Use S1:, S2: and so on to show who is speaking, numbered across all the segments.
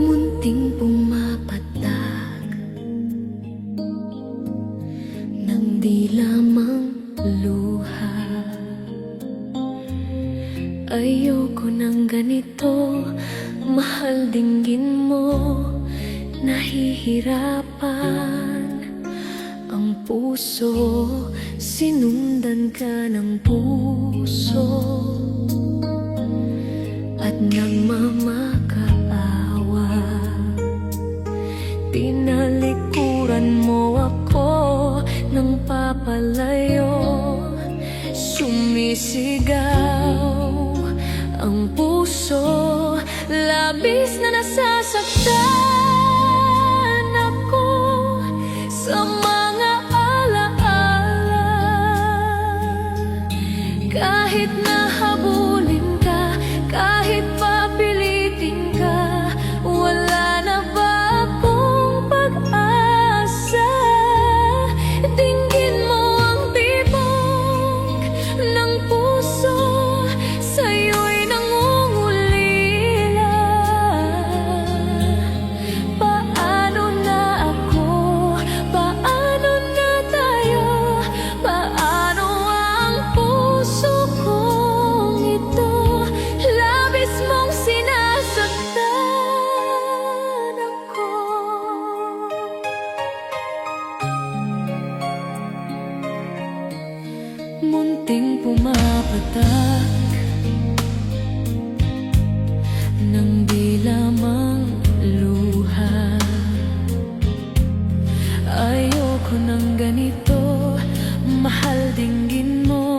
S1: Munting pumapatak ng di lamang luha. Ayoko ng ganito, mahal dinggin mo. Nahihirapan ang puso, sinundan ka ng puso at nagmamakaawa. Tinalikuran mo ako ng papalayo, sumisigaw ang puso, labis na nasasaktan ako sa mga alaala. Kahit nahabulin ka, kahit papilitin ka, wala na ba akong pag-asa? Dinggin mo ang tibok ng puso, sa'yo'y nangungulila. Paano na ako? Paano na tayo? Paano ang puso kong ito? Labis mong sinasaktan ako. Munting pumapatak ng di lamang luha. Ayoko ng ganito, mahal dinggin mo.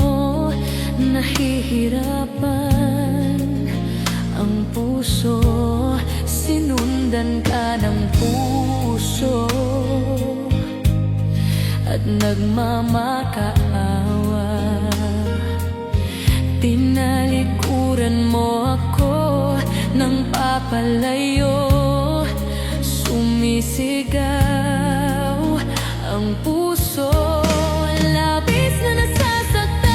S1: Nahihirapan ang puso, sinundan ka ng puso at nagmamakaawa. Tinalikuran mo ako ng papalayo, sumisigaw ang puso, labis na nasasaktan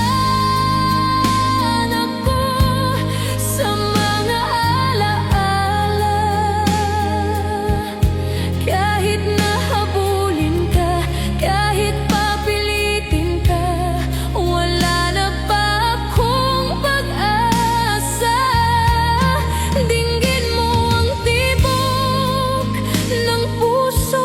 S1: ako sa mga alaala. Kahit nahabulin ka, kahit papilitin ka, wala na ba akong pag-asa? Dinggin mo ang tibok ng puso,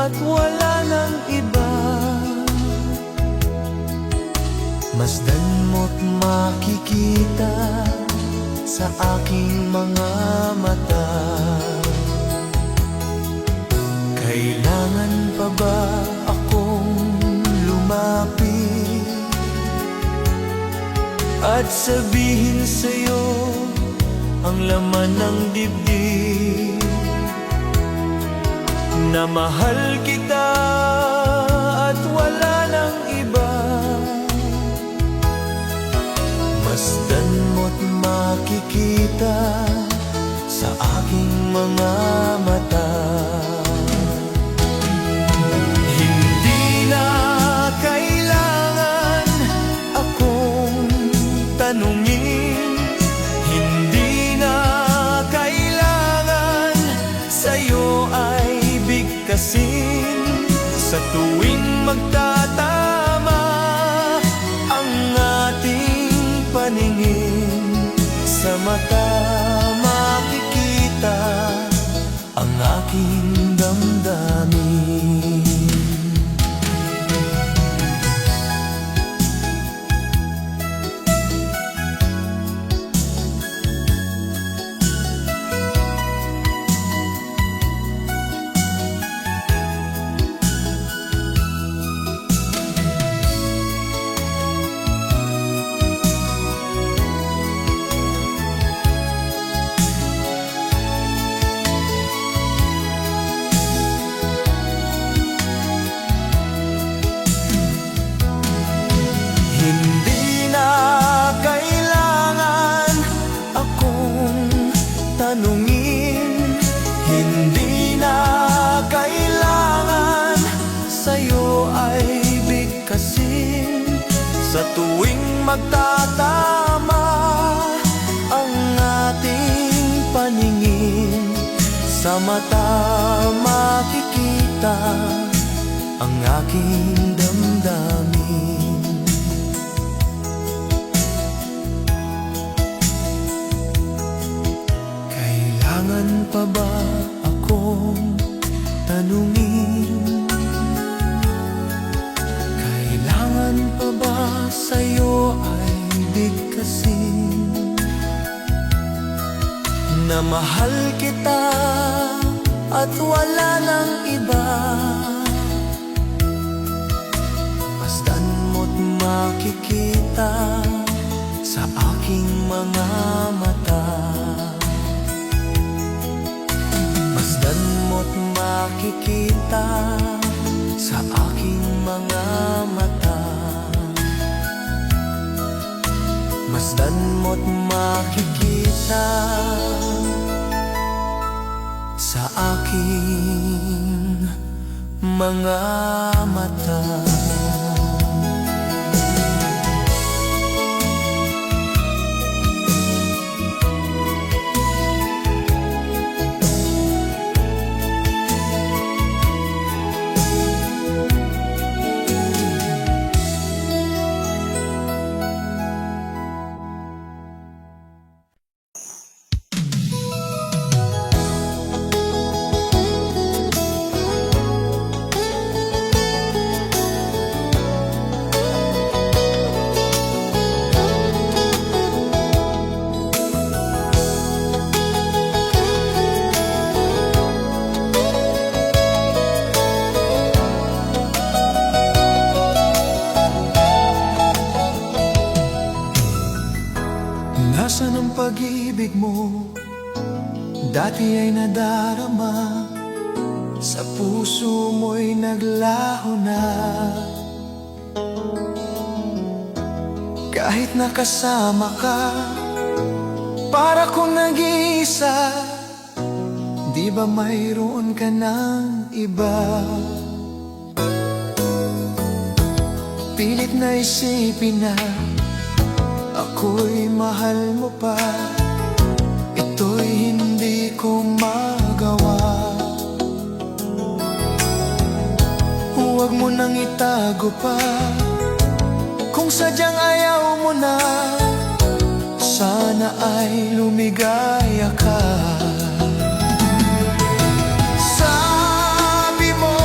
S2: at wala ng iba. Masdan mo't makikita sa aking mga mata. Kailangan pa ba akong lumapit at sabihin sa'yo ang laman ng dibdib, na mahal kita at wala ng iba? Masdan mo't makikita sa aking mga mata. Hindi na kailangan akong tanungin, hindi na kailangan sa'yo ay bigkasin. Sa tuwing magtatama ang ating paningin, sa mata makikita ang aking damdamin. Hindi na kailangan akong tanungin, hindi na kailangan sa'yo ay bigkasin. Sa tuwing magtatama ang ating paningin, sa mata makikita ang aking damdamin. Kailangan pa ba akong tanungin? Kailangan pa ba sa'yo ay bigkasin, na mahal kita at wala ng iba? Masdan mo't makikita sa aking mga mata. Masdan mo't makikita sa aking mga mata. Masdan mo't makikita sa aking mga mata. Nasaan ang pag-ibig mo? Dati ay nadarama, sa puso mo'y naglaho na. Kahit nakasama ka, para kong nag-iisa. Di ba mayroon ka ng iba? Pilit na isipin na ako'y mahal mo pa. Ito'y hindi ko magawa. Huwag mo nang itago pa, kung sadyang ayaw mo na. Sana ay lumigaya ka. Sabi mo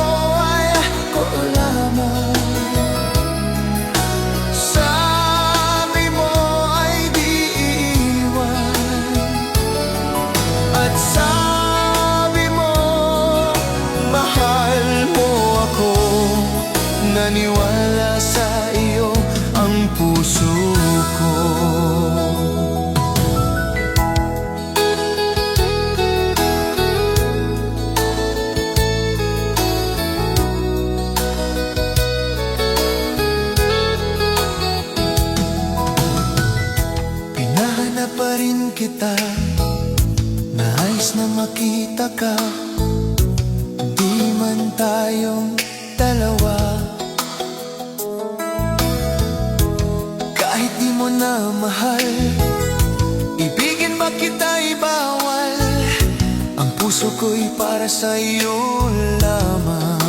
S2: kita, nais na makita ka. Di man tayong dalawa, kahit di mo na mahal, ibigin ba kita'y bawal? Ang puso ko'y para sa iyo lamang.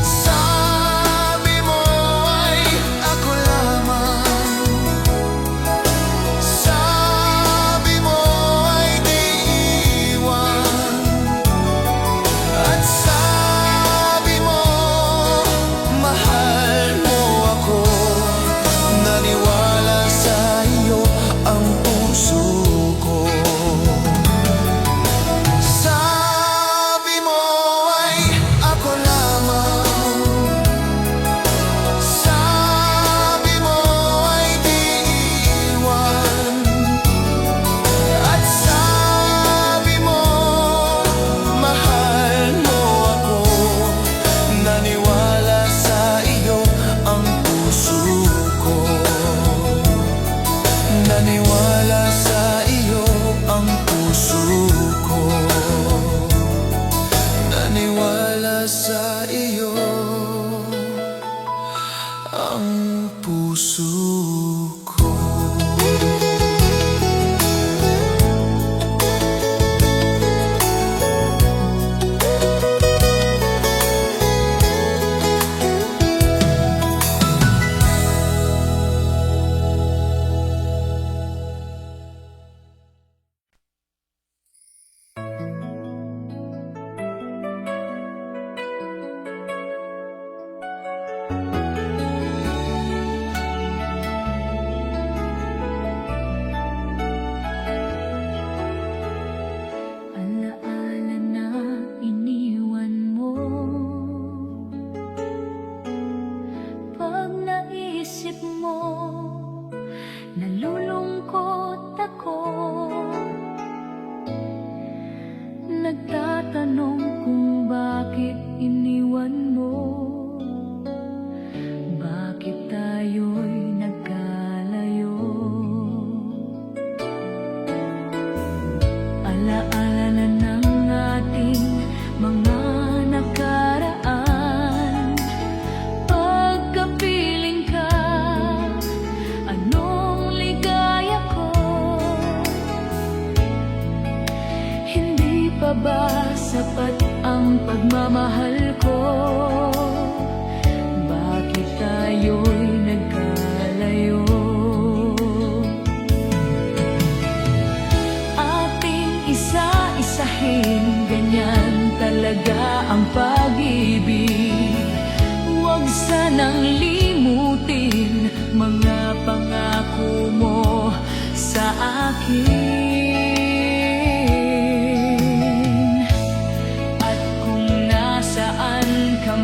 S2: Sabi mo ay ako lamang, sabi mo ay di iwan, at sabi mo mahal mo ako. Naniwala sa iyo ang puso ko. Sabi mo ay ako lamang, sabi mo ay di iwan, at sabi mo mahal mo ako. Naniwala sa iyo ang puso ko. Naniwala sa iyo ang puso ko. Naniwala sa iyo ang puso ko.
S1: Alaala na iniwan mo, pag naisip mo, nalulungkot ako. Nagtatanong kung bakit iniwan mo, bakit tayo'y nagkalayo. Alaala na ng ating mga nakaraan, pagkapiling ka, anong ligaya ko. Hindi pa ba sapat ang pagmamahal ko? Bakit tayo'y nagkalayo? Ating isa-isahin, ganyan talaga ang pag-ibig. Huwag sanang limutin mga pangako mo sa akin. At kung nasaan ka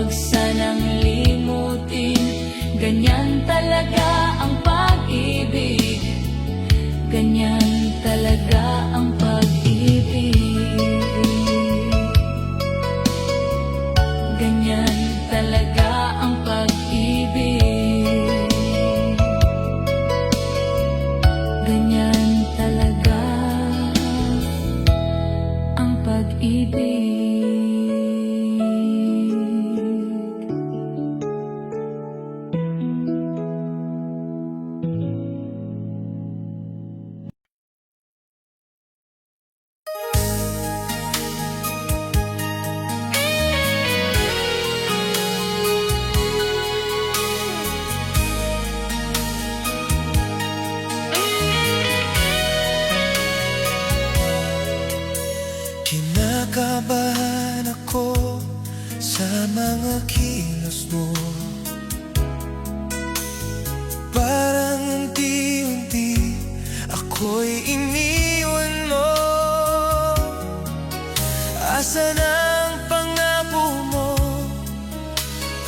S1: Huwag sanang limutin, ganyan talaga ang pag-ibig. Ganyan talaga ang pag-ibig. Ganyan talaga ang pag-ibig. Ganyan talaga ang pag-ibig.
S2: Kinakabahan ako sa mga kilos mo. Parang unti-unti ako'y iniwan mo. Asan ang pangako mo?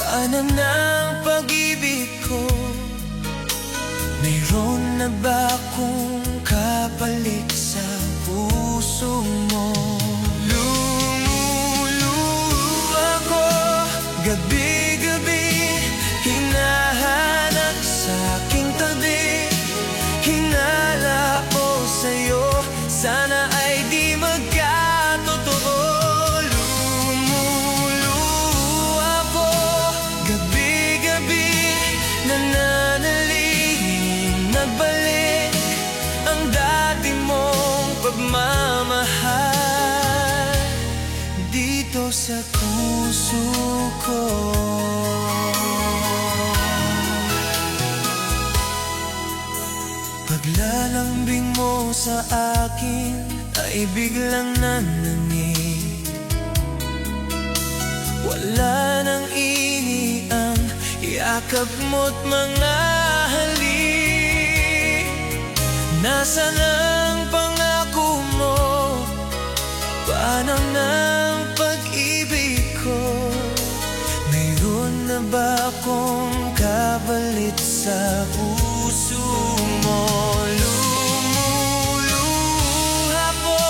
S2: Tanan ng pag-ibig ko. Mayroon na ba akong kapalit sa puso mo? Gabi-gabi, hinahanap sa aking tabi. Hinala ko sa'yo, sana ay di magkatotoo. Lumuluha ko, gabi-gabi, nananalangin na balik ang dati mong pagmamahal dito sa puso ko. Paglalambing mo sa akin ay biglang nanangig. Wala nang ini ang yakap mo't mga halik. Nasaan ang pangako mo? Paano ng pag-ibig ko? Mayroon na ba akong kapalit sa puso mo? Lumuluha ko,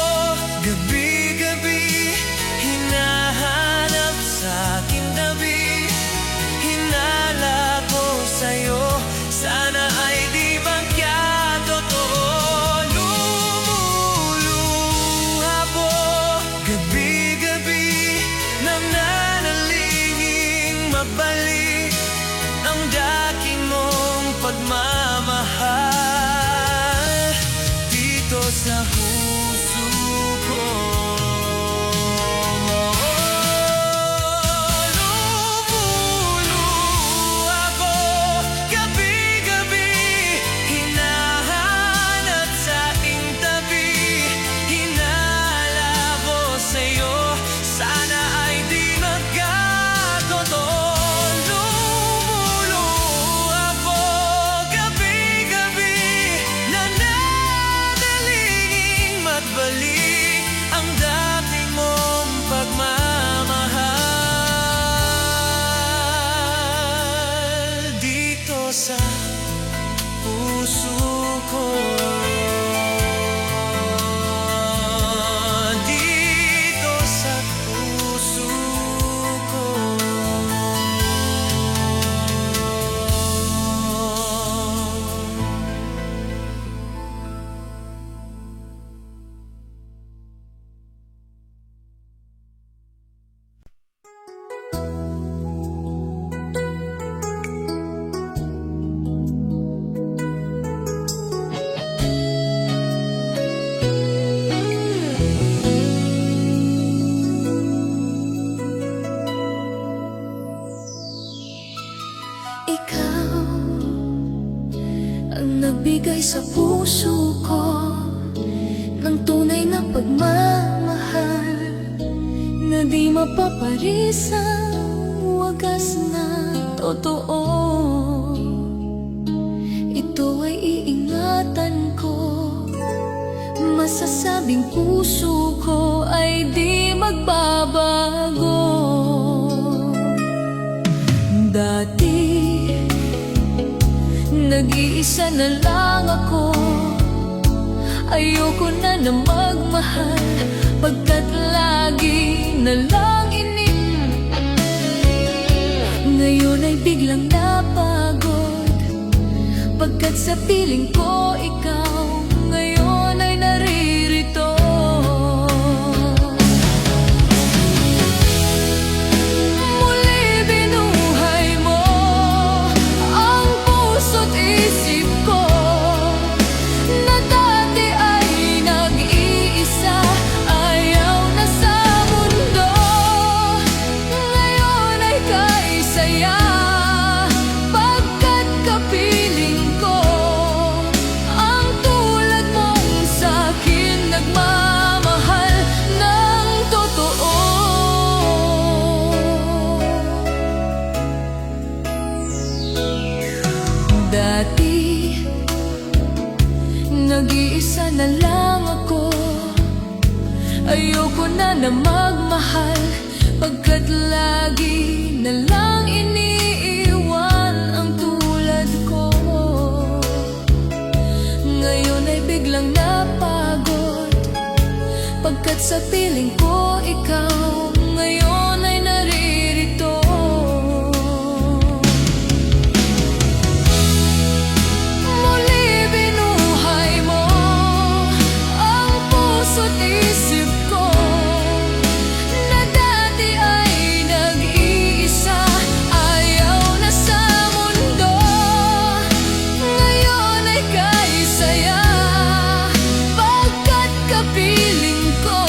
S2: gabi-gabi, hinahanap sa aking tabi. Hinala ko sa'yo, sana ay di magkatotoo. Lumuluha ko, gabi-gabi, nananalangin mabalik ang dati mong pagmamahal dito sa puso ko. Lumuluha ko, gabi-gabi, hinahanap sa aking tabi. Hinala ko sa'yo, sana ay di magkatotoo. Lumuluha ko, gabi-gabi, nananalangin magbalik ang dati mong pagmamahal dito sa puso ko. Dito sa puso ko.
S1: Ikaw ang nagbigay sa puso ko ng tunay na pagmamahal na di mapaparisang wagas na totoo. Ito ay iingatan ko, masasabing puso ko ay di magbabago. Nag-iisa na lang ako. Ayoko na na magmahal, pagkat lagi na lang Ngayon ay biglang napagod, pagkat sa piling ko ikaw ngayon ay naririto. Muli binuhay mo ang puso't isip ko, na dati ay nag-iisa, ayaw na sa mundo. Ngayon ay kaisaya, pagkat kapiling ko ang tulad mong sa'kin nagmamahal ng totoo. Dati nag-iisa na lang ako. Ayoko na na magmahal, pagkat lagi na lang iniiwan ang tulad ko. Ngayon ay biglang napagod, pagkat sa piling ko ikaw ngayon ay naririto. Muli binuhay mo ang puso't isip ko, na dati ay nag-iisa, ayaw na sa mundo. Ngayon ay kaisaya, pagkat kapiling ko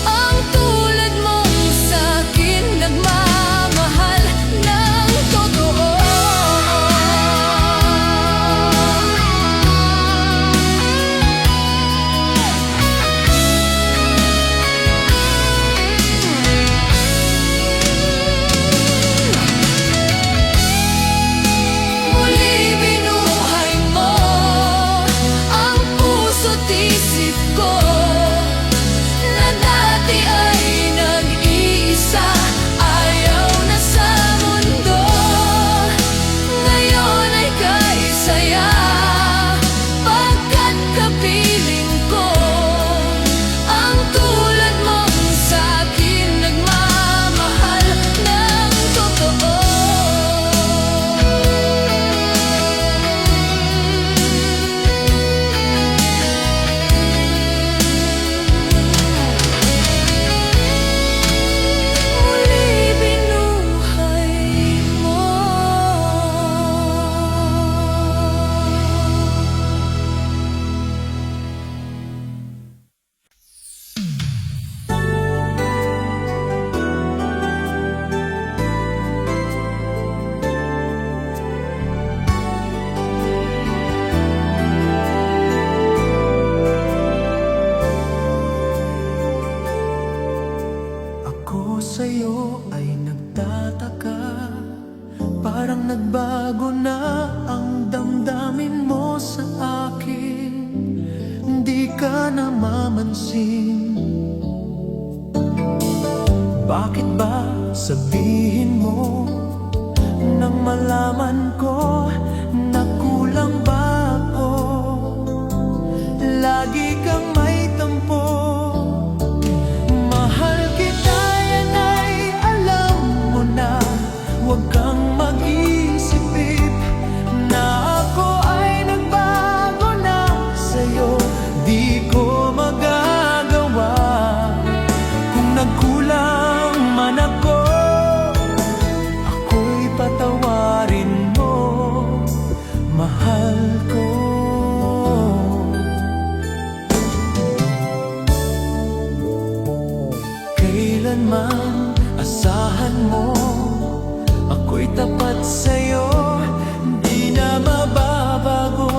S1: ang tulad mong sa'kin nagmamahal ng totoo. Muli binuhay mo ang puso't isip ko, na dati ay nag-iisa, ayaw na sa mundo. Ngayon ay kaisaya, pagkat kapiling ko ang tulad mong sa'kin nagmamahal ng totoo. Muli binuhay mo.
S2: Ako sa'yo ay nagtataka, parang nagbago na ang damdamin mo sa akin. Hindi ka namamansin. Bakit ba sabihin mo nang malaman ko na kulang ba ako? Lagi kang may tampo. Mahal kita, yan ay alam mo na. Huwag kang mag-isip na ako ay nagbago na sa'yo. Di ko magagawa kung nagkulang man ako. Ako'y patawarin mo, mahal ko. Kailanman asahan mo, ako'y tapat sa'yo, di na mababago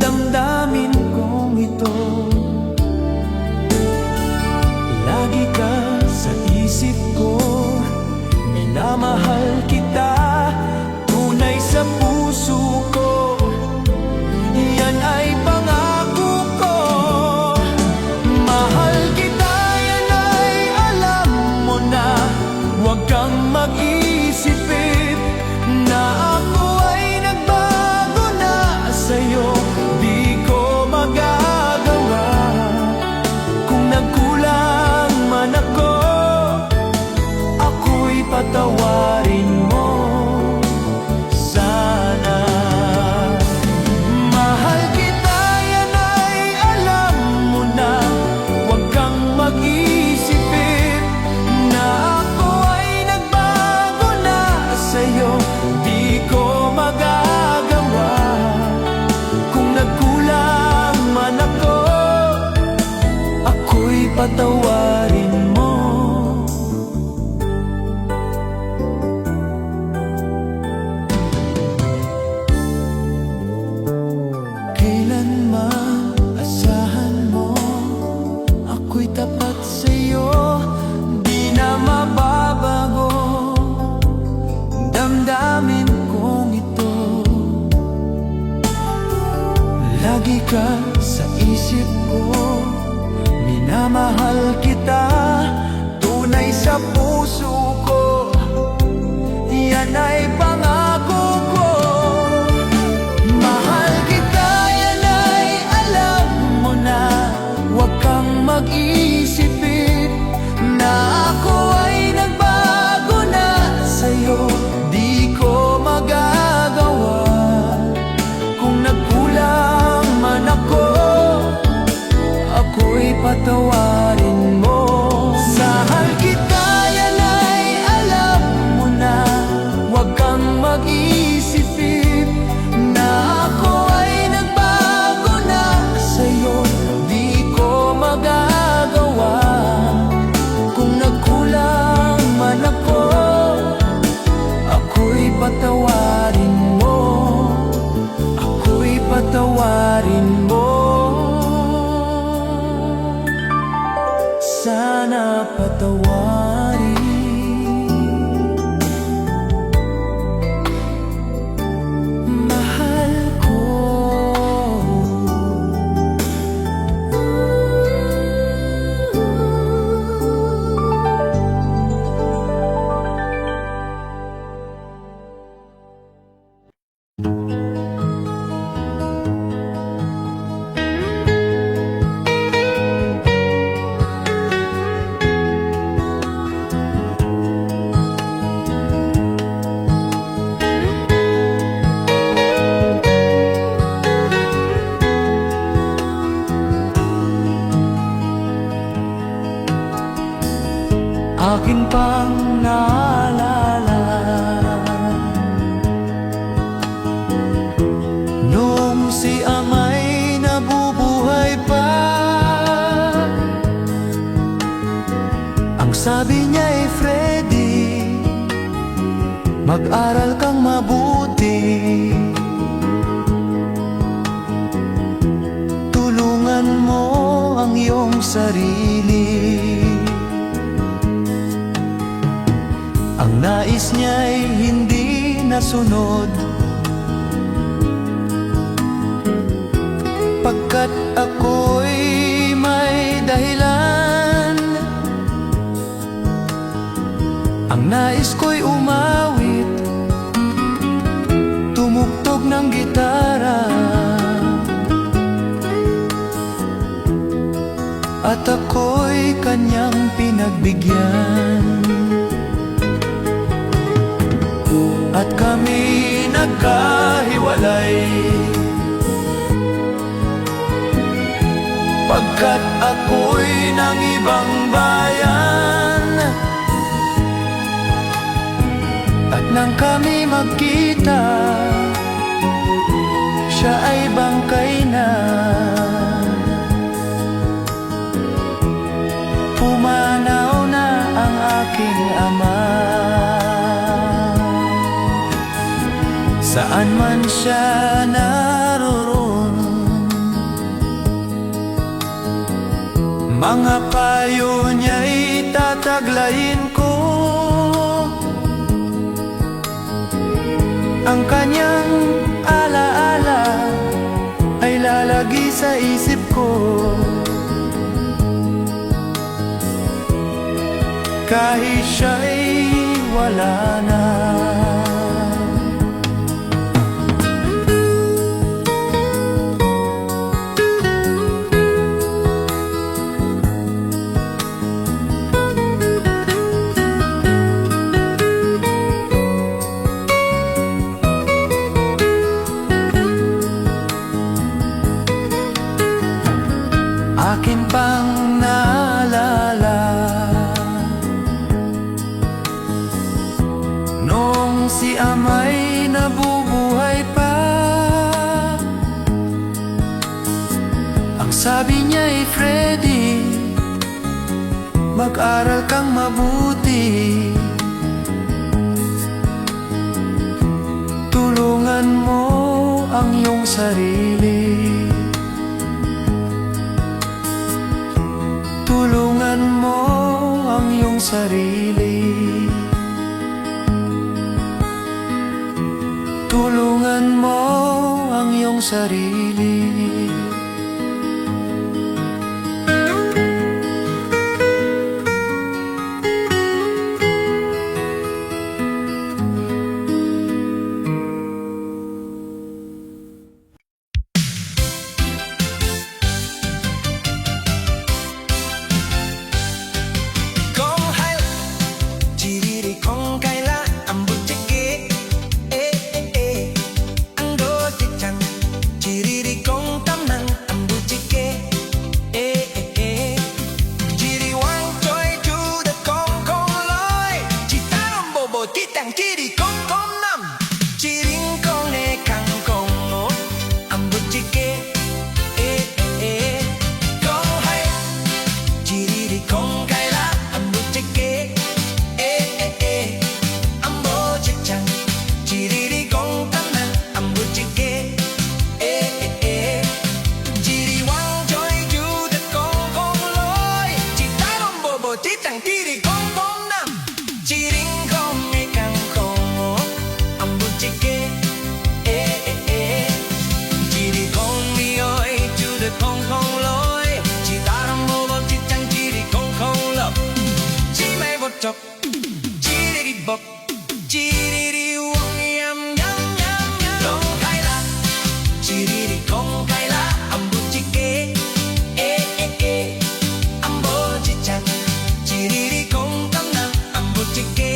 S2: damdamin kong ito. Lagi ka sa isip ko, minamahal kita, tunay sa puso ko. Yan ay pangako ko. Mahal kita, yan ay alam mo na. Huwag kang mag-isipin sa puso ko, yan ay pangako ko. Mahal kita, yan ay alam mo na. Huwag kang mag-isipin na ako ay nagbago na sa'yo. Di ko magagawa kung nagkulang man ako, ako'y patawarin mo. Mahal kita, yan ay alam mo na. Huwag kang mag-isipin na ako ay nagbago na sa'yo. Di ko magagawa kung nagkulang man ako, ako'y patawarin mo. Ako'y patawarin mo. Sana patawarin mahal ko. Akin pang naalala noong si ama'y nabubuhay pa. Ang sabi niya ay Freddy, mag-aral kang mabuti, tulungan mo ang iyong sarili. Ang nais niya'y hindi nasunod, pagkat ako'y may dahilan. Ang nais ko'y umawit, tumugtog ng gitara, at ako'y kanyang pinagbigyan. At kami nagkahiwalay, pagkat ako'y ng ibang bayan. At nang kami magkita, siya ay bangkay na. Pumanaw na ang aking ama. Saan man siya naroon, mga payo niya'y tataglayin ko. Ang kanyang alaala ay lalagi sa isip ko, kahit siya'y wala na. Akin pang naalala noong si ama'y nabubuhay pa. Ang sabi niya ay Freddy, mag-aral kang mabuti, tulungan mo ang iyong sarili. Tulungan mo ang iyong sarili. Tulungan mo ang iyong sarili. bok Chiriri wong yam yam yam yam Kong kai la Chiriri kong kai la Ambo chike Ambo chichan Chiriri kong tam nam Ambo chike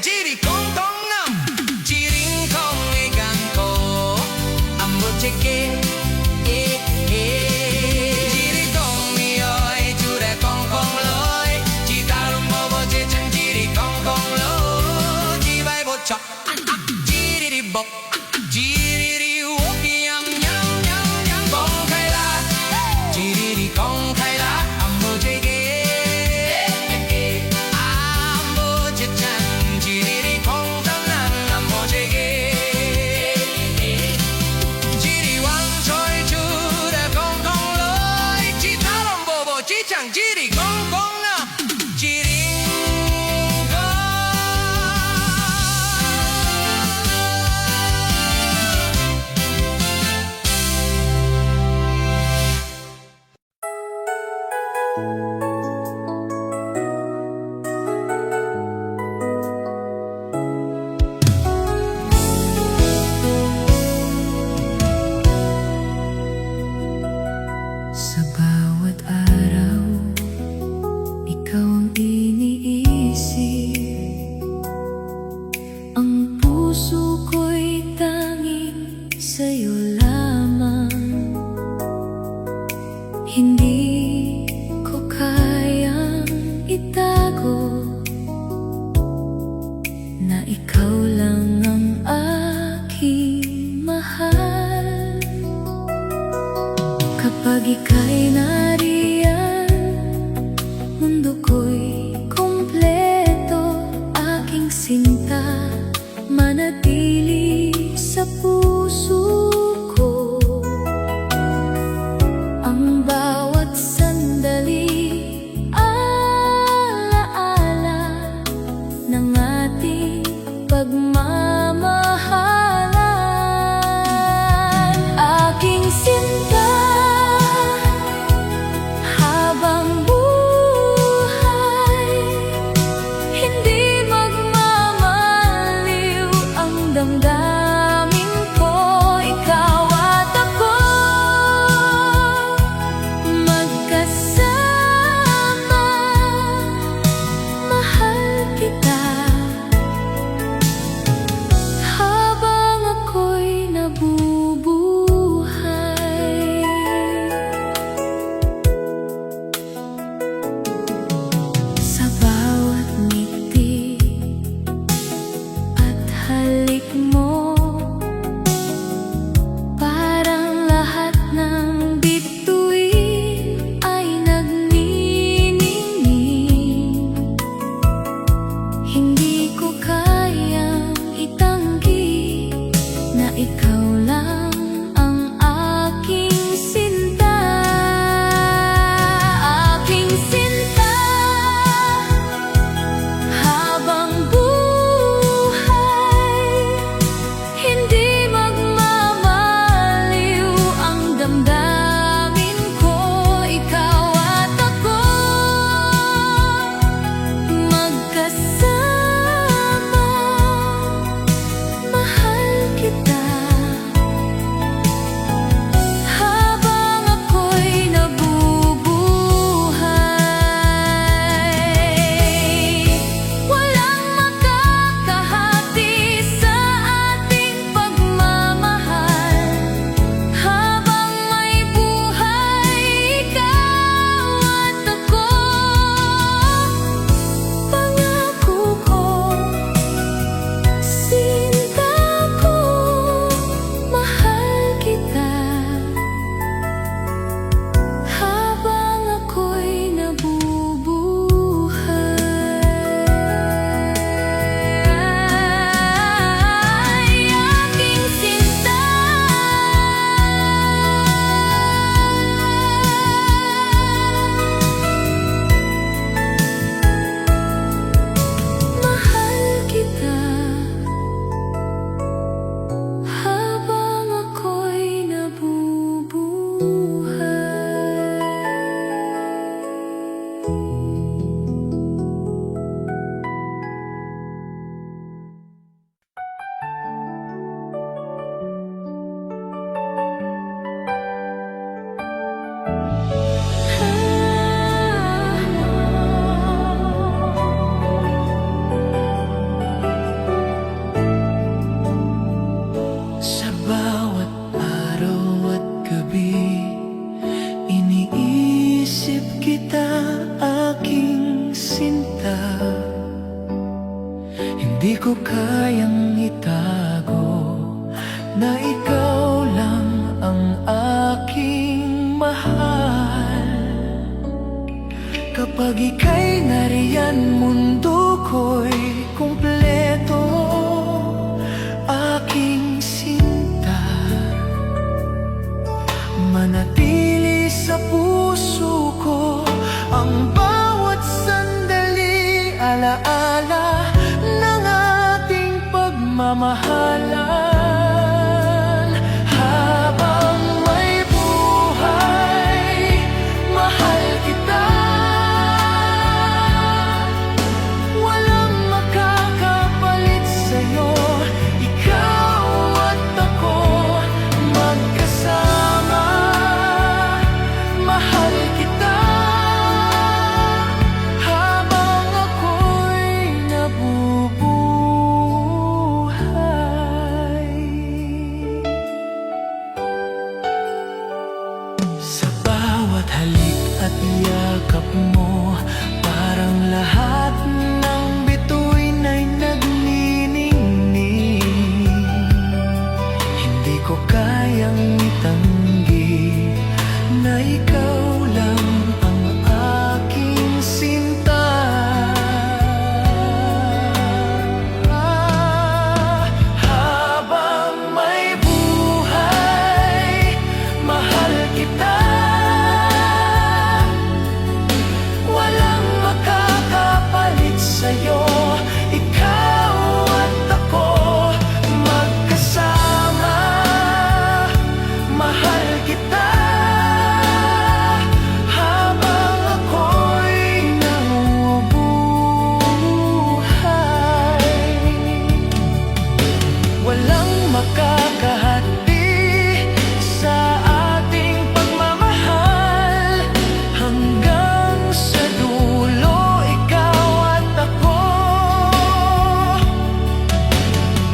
S2: Chỉ đi con ngầm chỉ riêng không nghe càng cổ âm một chiếc kia chỉ đi con mi ơi chú đã con lối chỉ ta luôn bố bố chết chẳng chỉ đi con lối chỉ bay bố chọc chỉ đi bọc chỉ đi uống nhầm nhầm nhầm nhầm con khai la chỉ đi con khai la âm một chiếc kia chẳng chỉ đi con à chỉ đi
S1: Sa bawat araw ikaw ang iniisip Ang puso ko'y tanging sa'yo lamang Hindi ko kaya
S2: Sa bawat araw at gabi, iniisip kita, aking sinta. Hindi ko kayang itago na ikaw lang ang aking mahal. Kapag ika'y nariyan, mundo ko'y kumpleto, aking sinta. Manatili sa puso ko ang bawat sandali, alaala ng ating pagmamahalan. Habang may buhay, mahal kita. Walang makakapalit sa'yo, ikaw at ako magkasama. Mahal kita habang ako'y nabubuhay. Sa bawat halik at yakap mo, parang lahat ng bituin ay nagniningning. Hindi ko kayang itanggi na ikaw lang ang aking sinta. Habang may buhay, mahal kita. Walang makakapalit sa'yo, ikaw at ako magkasama. Mahal kita habang ako'y nabubuhay. Walang makakahati sa ating pagmamahal, hanggang sa dulo, ikaw at ako.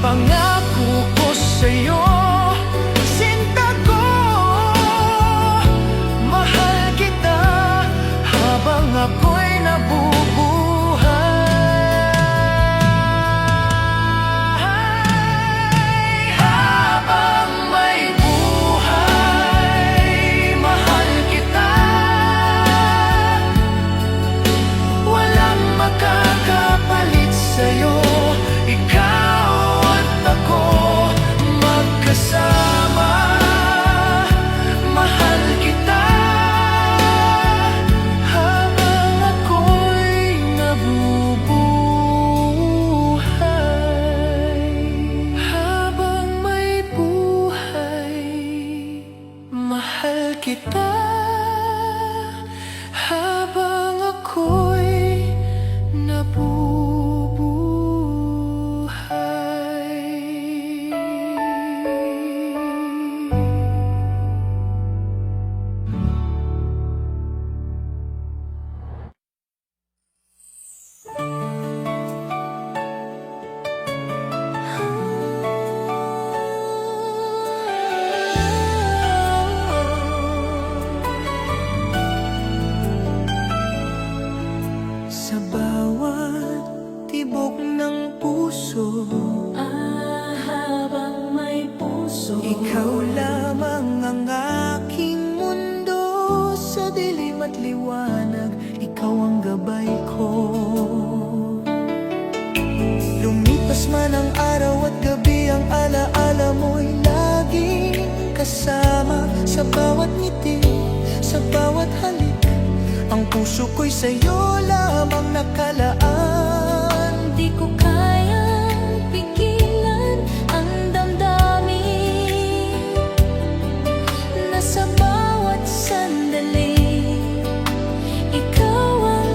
S2: Pangako ko sa'yo, sinta ko, mahal kita habang ako'y nabubuhay. Habang may buhay, mahal kita. Walang makakapalit sa'yo, ikaw at ako magkasama. Mahal kita habang ako'y nabubuhay. Habang may buhay, mahal kita habang ako'y sa bawat tibok ng puso.
S1: Habang may puso,
S2: Ikaw lamang ang aking mundo, sa dilim at liwanag, ikaw ang gabay ko. Lumipas man ang araw at gabi, ang alaala mo'y laging kasama. Sa bawat ngiti, sa bawat halik, ang puso ko'y sa'yo lamang nakalaan.
S1: di ko kayang pigilan ang damdamin na sa bawat sandali, ikaw ang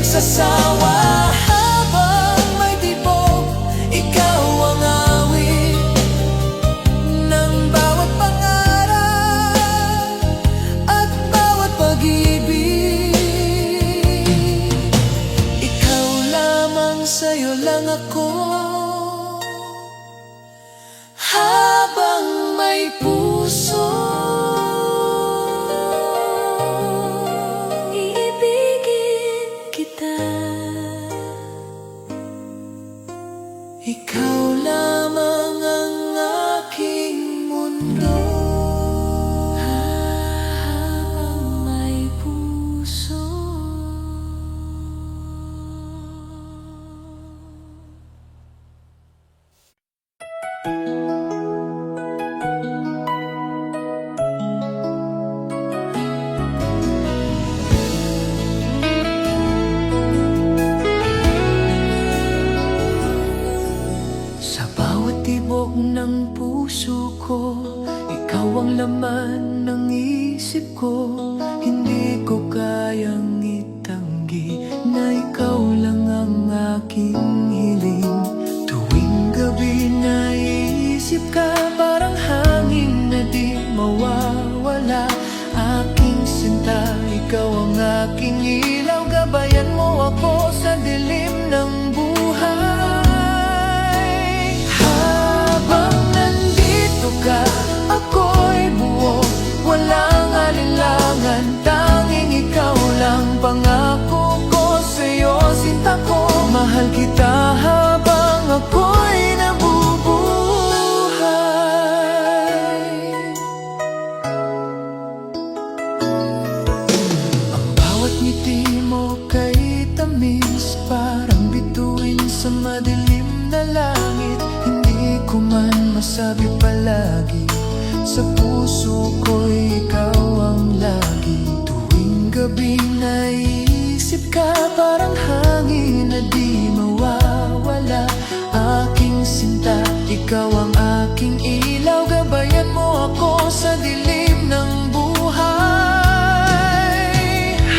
S2: magsasawa.
S1: Habang may tibok, ikaw ang awit ng bawat pangarap at bawat pag-ibig. Ikaw lamang, sa'yo lang ako. Habang may puso, iibigin kita. Ikaw lamang ang aking mundo. Habang may puso. Sa bawat tibok ng puso ko, ikaw ang laman ng isip ko. Hindi ko kayang itanggi na ikaw lang ang aking hiling. Tuwing gabi naiisip ka, parang hangin na di mawawala. Aking sinta, ikaw ang aking ilaw. Gabayan mo ako sa dilim ng buhay. Habang nandito ka, ako'y buo, walang alinlangan. Tanging ikaw lang, pangako ko sa'yo, sinta ko. Mahal kita habang ako'y nabubuhay. Ang bawat ngiti mo kay tamis, parang bituin sa madilim na langit. Hindi ko man masabi palagi, sa puso ko'y ikaw ang lagi. Tuwing gabi naiisip ka, parang hangin na di mawawala. Aking sinta, ikaw ang aking ilaw. Gabayan mo ako sa dilim ng buhay.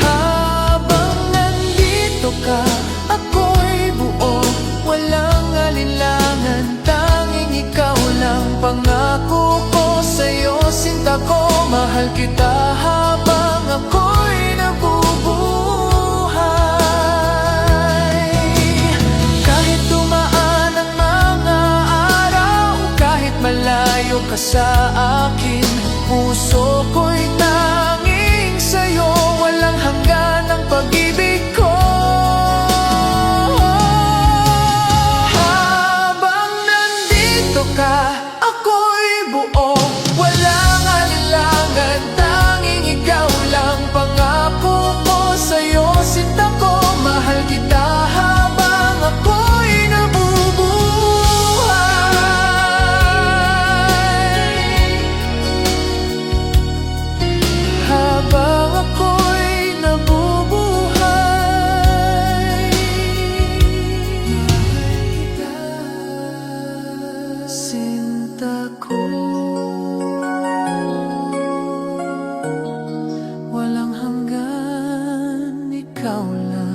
S1: Habang nandito ka, ako'y buo, walang alinlangan. Tanging ikaw lang, pangako ko sa'yo, sinta ko. Mahal kita habang ako'y nabubuhay. Kahit dumaan ang mga araw, kahit malayo ka sa akin, puso ko'y tanging sa'yo. Walang hanggan ang pag-ibig ko. Habang nandito ka, ako'y buo, walang alinlangan. Tanging ikaw lang, pangako ko sa'yo, sinta ko. Mahal kita habang ako'y nabubuhay. Habang ako'y nabubuhay. Mahal kita, sinta ko. Walang hanggan, ikaw lang.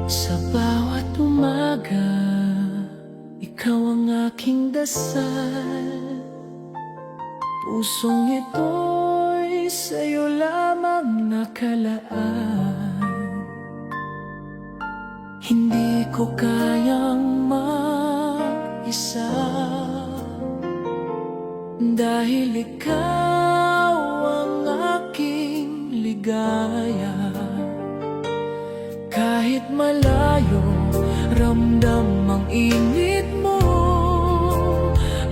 S1: Sa bawat umaga, ikaw ang aking dasal. Pusong ito'y sa'yo lamang nakalaan. Hindi ko kayang mag-isa, dahil ikaw ang aking ligaya. Kahit malayo, ramdam ang init mo.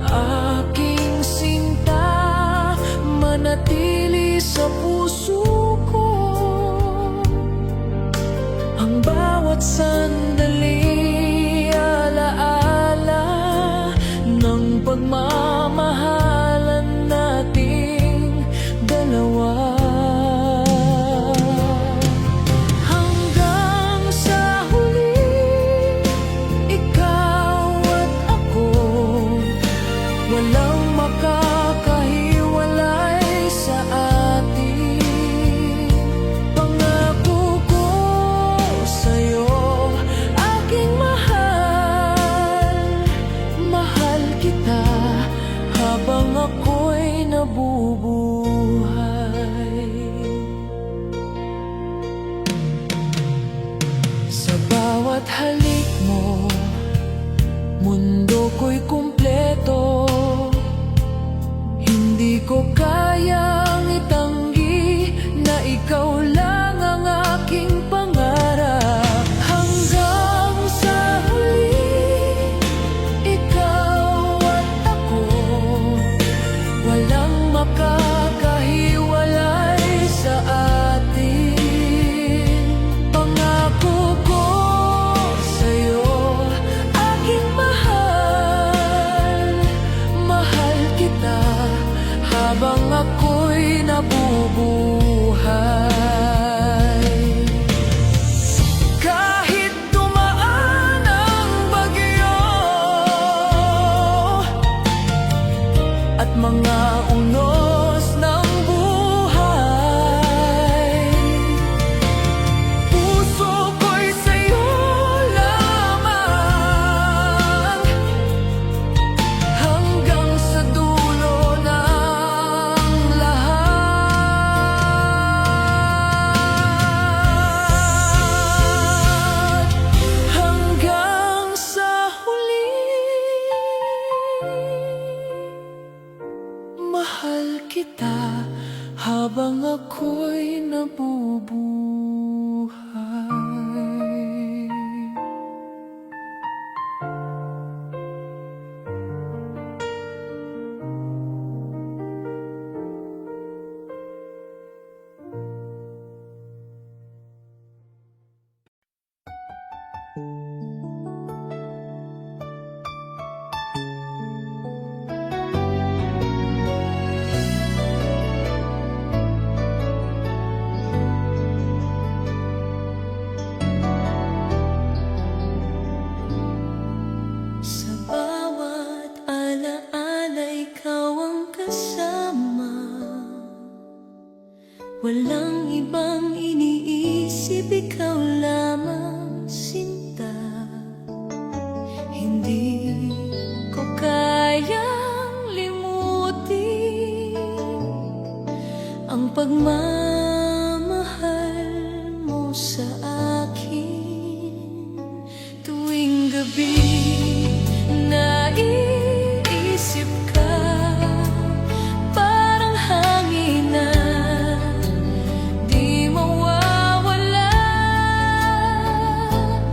S1: Aking sinta, manatili sa puso ko. Ang bawat sandali, alaala ng pagmamahal. Walang ibang iniisip, ikaw lamang sinta. Hindi ko kayang limutin ang pagmamahal mo sa akin. Tuwing gabi naiisip ka, parang hangin na di mawawala.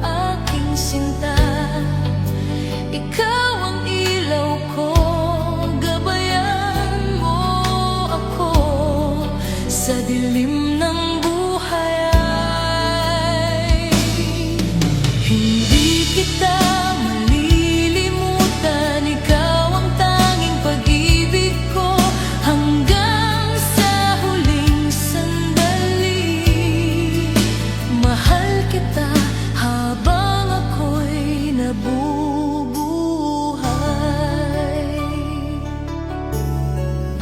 S1: Aking sinta, ikaw ang ilaw ko, gabayan mo ako sa dilim ng buhay. Hindi kita malilimutan, ikaw ang tanging pag-ibig ko hanggang sa huling sandali. Mahal kita habang ako'y nabubuhay.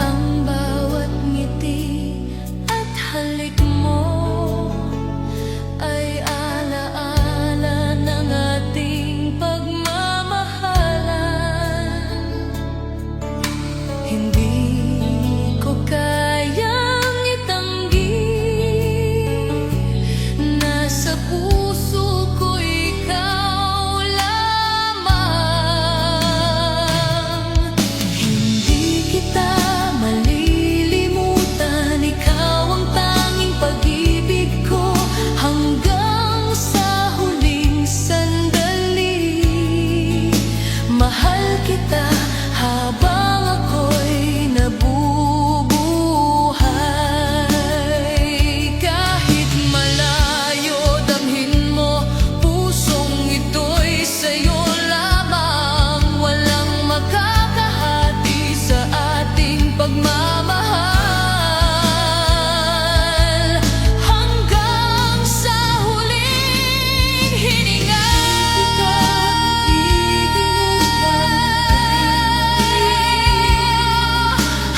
S1: Ang bawat ngiti at halik mo ay alaala ng ating pagmamahalan. Hindi ko kayang itanggi, nasa puso ko ikaw lamang. Hindi kita malilimutan, ikaw ang tanging pag-ibig ko hanggang sa huling sandali. Mahal kita habang ako'y nabubuhay. Kahit malayo damhin mo, pusong ito'y sa'yo lamang. Walang makakahati sa ating pagmamahal hanggang sa huling hininga.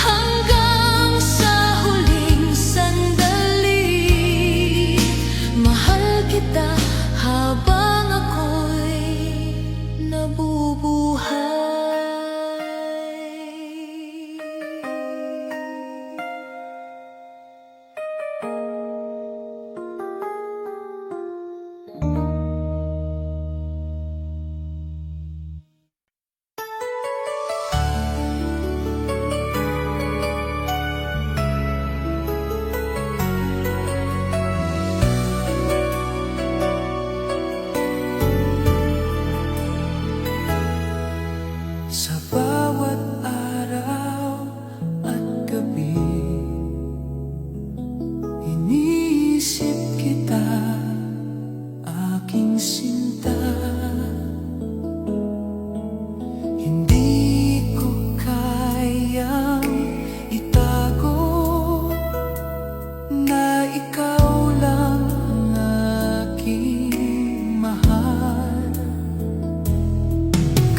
S1: Hanggang sa huling sandali, mahal kita habang ako'y nabubuhay. Sa bawat araw at gabi, iniisip kita, aking sinta. Hindi ko kayang itago na ikaw lang ang aking mahal.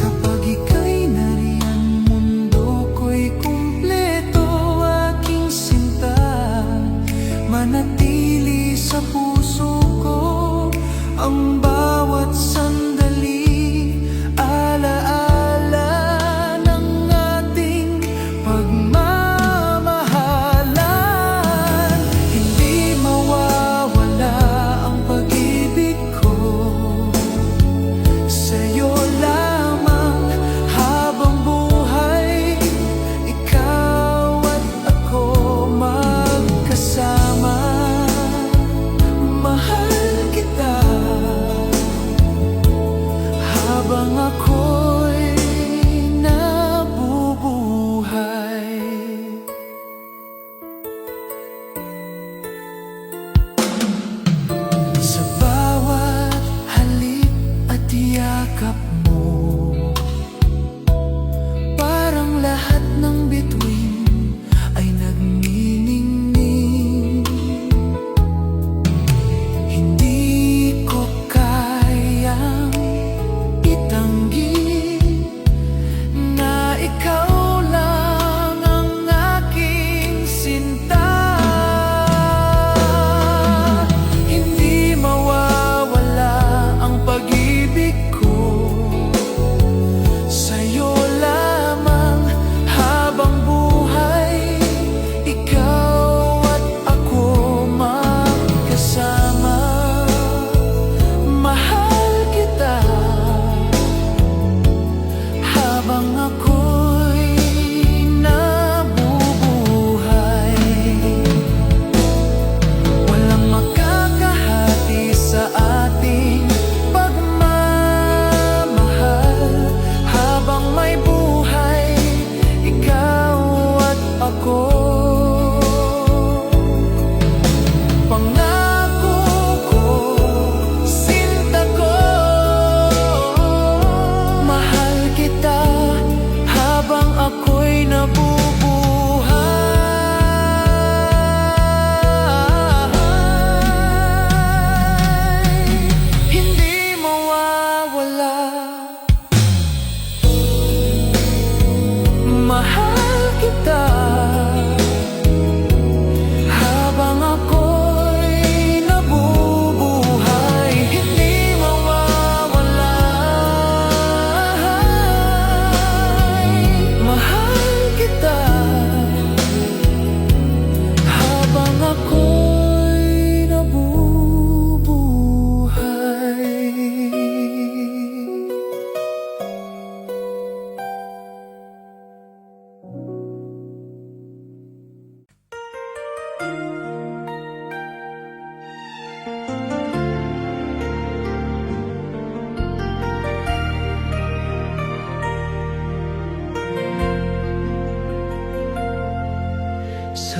S1: Kapag ika'y nariyan, mundo ko'y kumpleto, aking sinta. Manatili sa puso ko ang bawat sandali, alaala ng ating pagmamahalan. Hindi mawawala ang pag-ibig ko sa'yo lamang habang buhay. Ikaw at ako magkasama. Mahal kita habang ako'y nabubuhay. Sa bawat halik at yakap mo, parang lahat ng bituin ay nagniningning. Hindi ko kayang itanggi na ikaw lang ang aking sinta.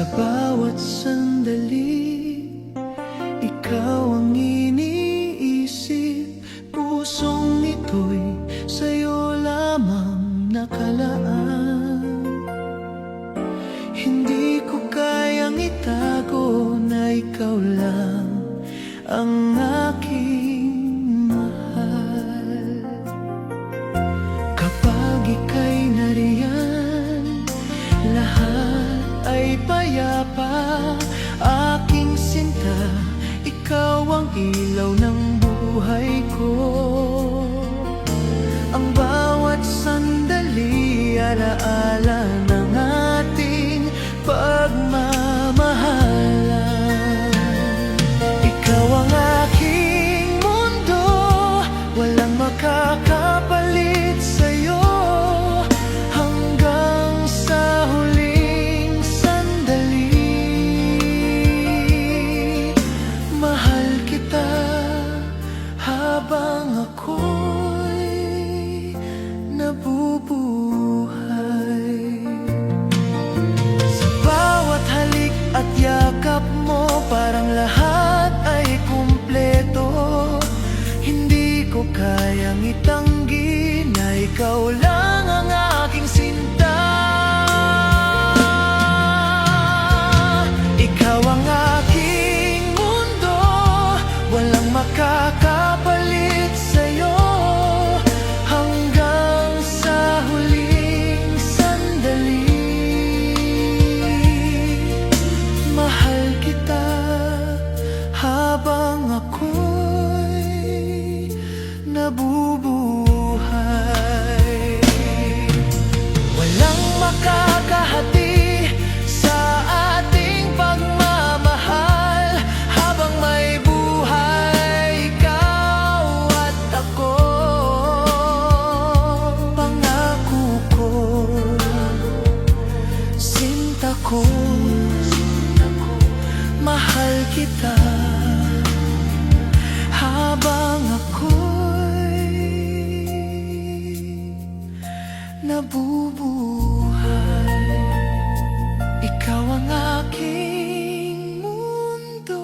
S1: Sa bawat sandali, ikaw ang iniisip. Pusong ito'y sa'yo lamang nakalaan. Hindi ko kayang itago na ikaw lang ang aking mahal. Kapag ika'y nariyan, lahat ay payapa. Aking sinta, ikaw ang ilaw ng buhay ko. Ang bawat sandali, alaala ng ating pagmamahalan. Ikaw ang aking mundo, walang makakapalit sa'yo. Hanggang sa huling sandali, mahal kita habang ako'y nabubuhay. Sa bawat halik at yakap mo, parang lahat ay kumpleto. Hindi ko kayang itanggi na ikaw lang ang aking sinta. Ikaw ang aking mundo, walang makakapalit sa'yo. Hanggang sa huling sandali, mahal kita habang ako'y nabubuhay. Walang makakahati sa ating pagmamahal. Habang may buhay, ikaw at ako. Pangako ko, sinta ko, mahal kita habang ako'y nabubuhay. Ikaw ang aking mundo.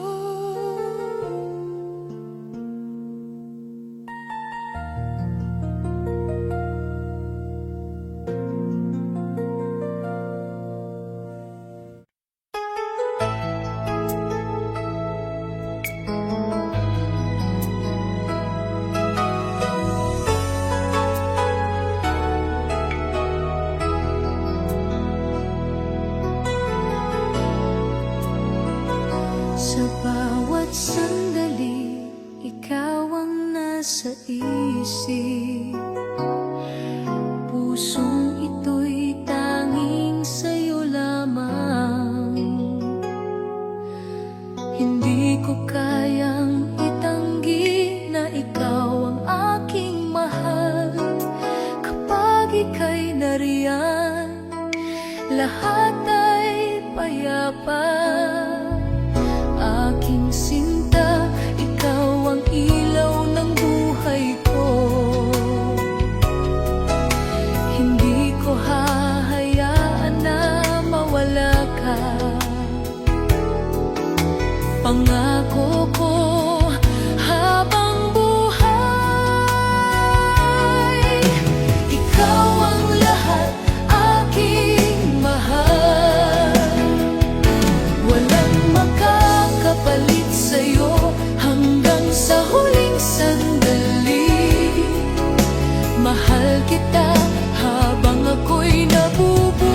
S1: Sa bawat sandali, ikaw ang nasa isip. Pusong ito'y tanging sa'yo lamang. Hindi ko kayang itanggi na ikaw ang aking mahal. Kapag ika'y nariyan, lahat ay payapa. Aking sinta, ikaw ang ilaw ng buhay ko. Hindi ko hahayaan na mawala ka. Pangako ko habang buhay, ikaw ang lahat, aking mahal. Walang makakapalit sa'yo hanggang sa huling sandali. Mahal kita habang ako'y nabubuhay.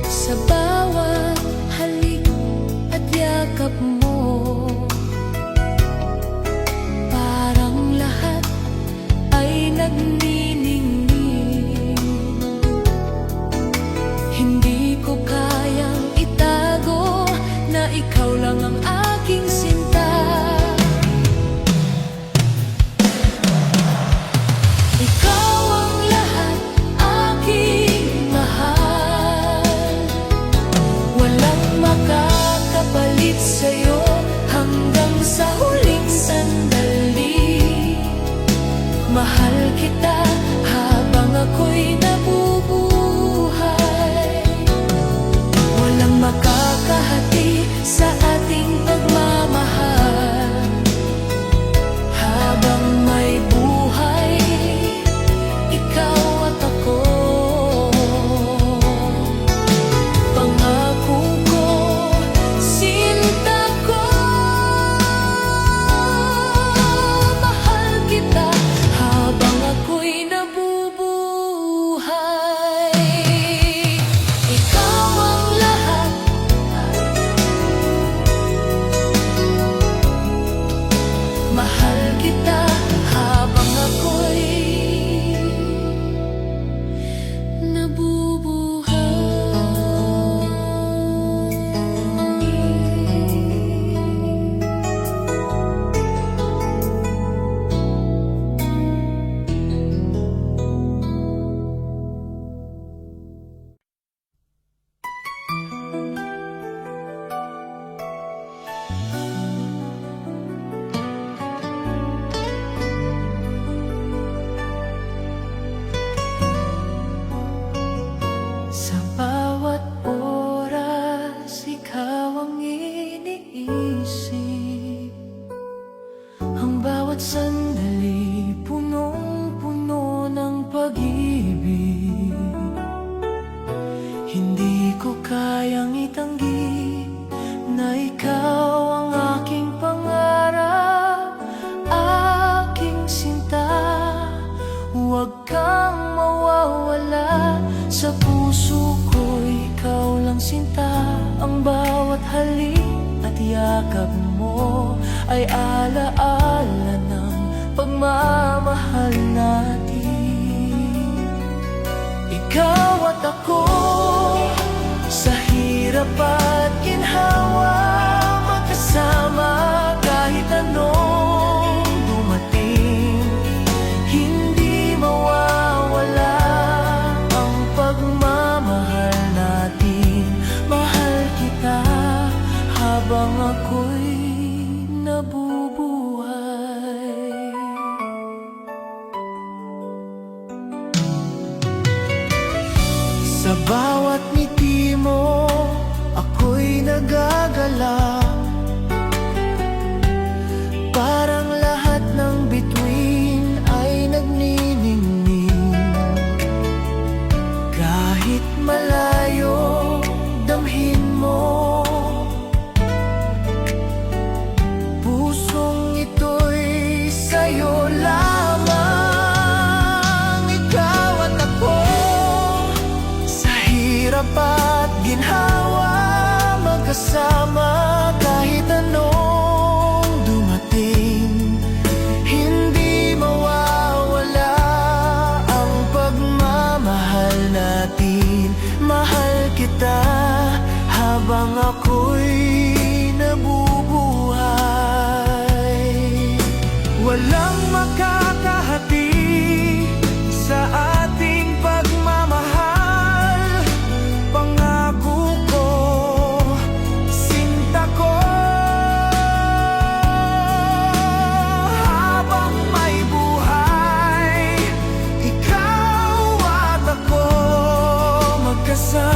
S1: Sa bawat halik at yakap mo, parang lahat ay nagniningning. Hindi ko kayang itago na ikaw lang ang aking sinta. Ikaw ang lahat, aking mahal. Walang makakapalit sa'yo hanggang sa huling sandali. Mahal kita habang ako'y nabubuhay. Walang makakahati sa ating pagmamahal. Habang may buhay, ikaw at ako. Pangako ko, sinta ko, mahal kita habang ako'y nabubuhay. Ikaw ang lahat, mahal kita habang ako'y nabubuhay. Sa bawat oras, ikaw ang iniisip. Ang bawat sandali, punong-puno ng pag-ibig. Hindi ko kayang itanggi na ikaw ang aking pangarap, aking sinta. Huwag kang mawawala sa puso ko, ikaw lang sinta. Ang bawat halik at yakap mo ay alaala ng pagmamahal natin. Ikaw at ako, sa hirap at ginhawa, magkasama kahit anong dumating. Hindi mawawala ang pagmamahal natin. Mahal kita habang ako'y nabubuhay. Sa bawat ngiti mo, ako'y nagagalak. Parang lahat ng bituin ay nagniningning. Kahit malayo, damhin mo. Pusong ito'y sa'yo lamang. Ikaw at ako, sa hirap at ginhawa, magkasama kahit anong dumating. Hindi mawawala ang pagmamahal natin. Mahal kita habang ako'y nabubuhay. Walang makakahati sa ating pagmamahal. Pangako ko, sinta ko, habang may buhay, ikaw at ako magkasama.